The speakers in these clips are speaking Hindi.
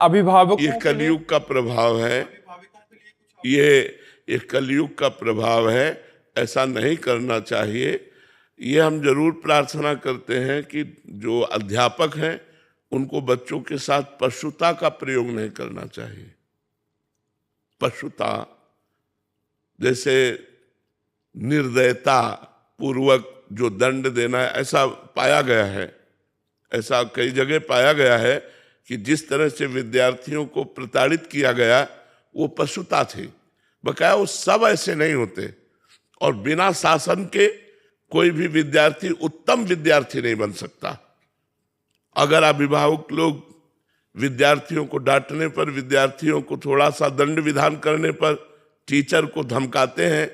अभिभावकों ये के लिए कलयुग का प्रभाव है। ये एक कलयुग का प्रभाव है, ऐसा नहीं करना चाहिए। ये हम जरूर प्रार्थना करते हैं कि जो अध्यापक हैं उनको बच्चों के साथ पशुता का प्रयोग नहीं करना चाहिए। पशुता जैसे निर्दयता पूर्वक जो दंड देना है, ऐसा पाया गया है, ऐसा कई जगह पाया गया है कि जिस तरह से विद्यार्थियों को प्रताड़ित किया गया वो पशुता थी। बकाया वो सब ऐसे नहीं होते, और बिना शासन के कोई भी विद्यार्थी उत्तम विद्यार्थी नहीं बन सकता। अगर अभिभावक लोग विद्यार्थियों को डांटने पर, विद्यार्थियों को थोड़ा सा दंड विधान करने पर, टीचर को धमकाते हैं,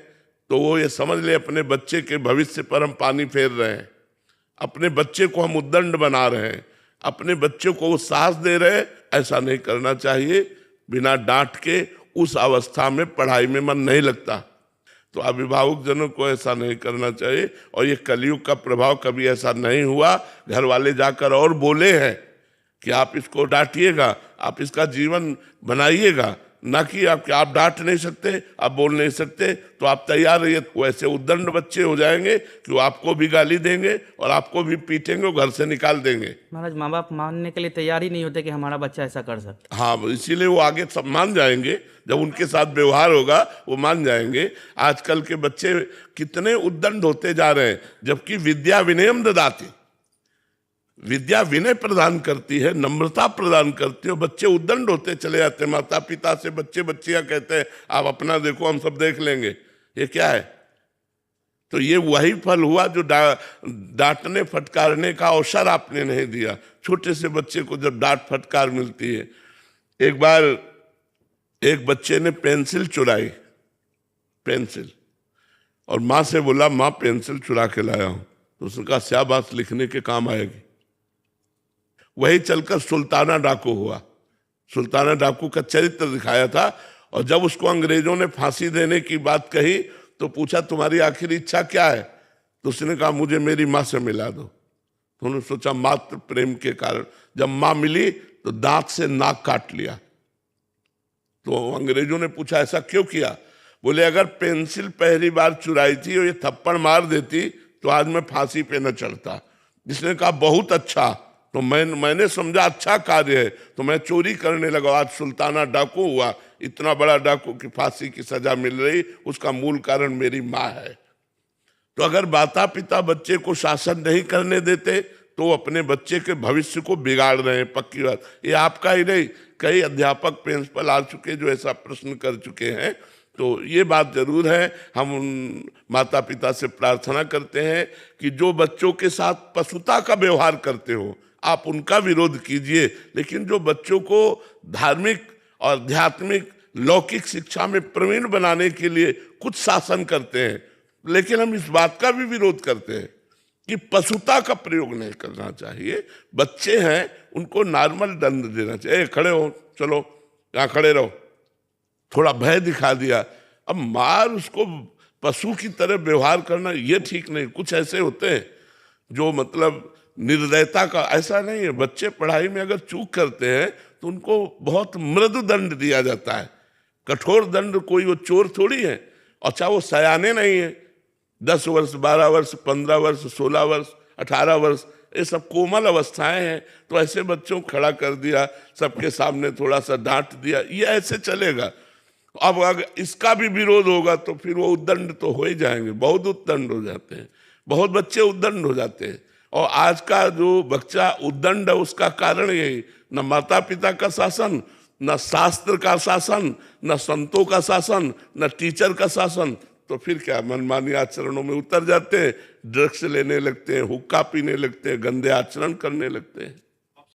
तो वो ये समझ ले अपने बच्चे के भविष्य पर हम पानी फेर रहे हैं, अपने बच्चे को हम उद्दंड बना रहे हैं, अपने बच्चे को वो साहस दे रहे हैं। ऐसा नहीं करना चाहिए। बिना डांट के उस अवस्था में पढ़ाई में मन नहीं लगता, तो अभिभावक जनों को ऐसा नहीं करना चाहिए। और ये कलयुग का प्रभाव, कभी ऐसा नहीं हुआ घर वाले जाकर और बोले हैं कि आप इसको डांटिएगा, आप इसका जीवन बनाइएगा, ना कि आप डांट नहीं सकते, आप बोल नहीं सकते, तो आप तैयार रहिए। वैसे उद्दंड बच्चे हो जाएंगे कि वो आपको भी गाली देंगे और आपको भी पीटेंगे, घर से निकाल देंगे। महाराज, माँ बाप मानने के लिए तैयार ही नहीं होते कि हमारा बच्चा ऐसा कर सकता। हाँ, इसीलिए वो आगे सब मान जाएंगे, जब उनके साथ व्यवहार होगा वो मान जाएंगे। आजकल के बच्चे कितने उद्दंड होते जा रहे हैं, जबकि विद्या विनयम ददाति, विद्या विनय प्रदान करती है, नम्रता प्रदान करती है। बच्चे उद्दंड होते चले जाते हैं। माता पिता से बच्चे बच्चियां कहते हैं आप अपना देखो, हम सब देख लेंगे। ये क्या है? तो ये वही फल हुआ जो डांटने फटकारने का अवसर आपने नहीं दिया। छोटे से बच्चे को जब डांट फटकार मिलती है। एक बार एक बच्चे ने पेंसिल चुराई, पेंसिल, और माँ से बोला माँ पेंसिल चुरा के लाया हूं। तो उसने कहा शाबाश, लिखने के काम आएगी। वही चलकर सुल्ताना डाकू हुआ। सुल्ताना डाकू का चरित्र दिखाया था, और जब उसको अंग्रेजों ने फांसी देने की बात कही तो पूछा तुम्हारी आखिरी इच्छा क्या है? तो उसने कहा मुझे मेरी माँ से मिला दो। तो उन्होंने सोचा मात्र प्रेम के कारण, जब माँ मिली तो दांत से नाक काट लिया। तो अंग्रेजों ने पूछा ऐसा क्यों किया? बोले अगर पेंसिल पहली बार चुराई थी और ये थप्पड़ मार देती तो आज मैं फांसी पे न चढ़ता। जिसने कहा बहुत अच्छा, तो मैंने समझा अच्छा कार्य है, तो मैं चोरी करने लगा। आज सुल्ताना डाकू हुआ, इतना बड़ा डाकू की फांसी की सजा मिल रही, उसका मूल कारण मेरी माँ है। तो अगर माता पिता बच्चे को शासन नहीं करने देते तो अपने बच्चे के भविष्य को बिगाड़ रहे हैं, पक्की बात। ये आपका ही नहीं, कई अध्यापक प्रिंसिपल आ चुके जो ऐसा प्रश्न कर चुके हैं। तो ये बात जरूर है, हम उन माता पिता से प्रार्थना करते हैं कि जो बच्चों के साथ पशुता का व्यवहार करते हो आप उनका विरोध कीजिए, लेकिन जो बच्चों को धार्मिक और आध्यात्मिक लौकिक शिक्षा में प्रवीण बनाने के लिए कुछ शासन करते हैं, लेकिन हम इस बात का भी विरोध करते हैं कि पशुता का प्रयोग नहीं करना चाहिए। बच्चे हैं, उनको नॉर्मल दंड देना चाहिए। खड़े हो, चलो यहाँ खड़े रहो, थोड़ा भय दिखा दिया, अब मार उसको पशु की तरह व्यवहार करना ये ठीक नहीं। कुछ ऐसे होते हैं जो मतलब निर्दयता का, ऐसा नहीं है। बच्चे पढ़ाई में अगर चूक करते हैं तो उनको बहुत मृदु दंड दिया जाता है, कठोर दंड। कोई वो चोर थोड़ी है, अच्छा वो सयाने नहीं है। 10 वर्ष, 12 वर्ष, 15 वर्ष, 16 वर्ष, 18 वर्ष, ये सब कोमल अवस्थाएं हैं। तो ऐसे बच्चों को खड़ा कर दिया, सबके सामने थोड़ा सा डांट दिया, ये ऐसे चलेगा। अब अगर इसका भी विरोध होगा तो फिर वो उद्दंड तो हो ही जाएंगे। बहुत उद्दंड हो जाते हैं, बहुत बच्चे उद्दंड हो जाते हैं। और आज का जो बच्चा उद्दंड है उसका कारण यही, न माता पिता का शासन, न शास्त्र का शासन, न संतों का शासन, न टीचर का शासन। तो फिर क्या, मनमानी आचरणों में उतर जाते हैं, ड्रग्स लेने लगते हैं, हुक्का पीने लगते हैं, गंदे आचरण करने लगते हैं।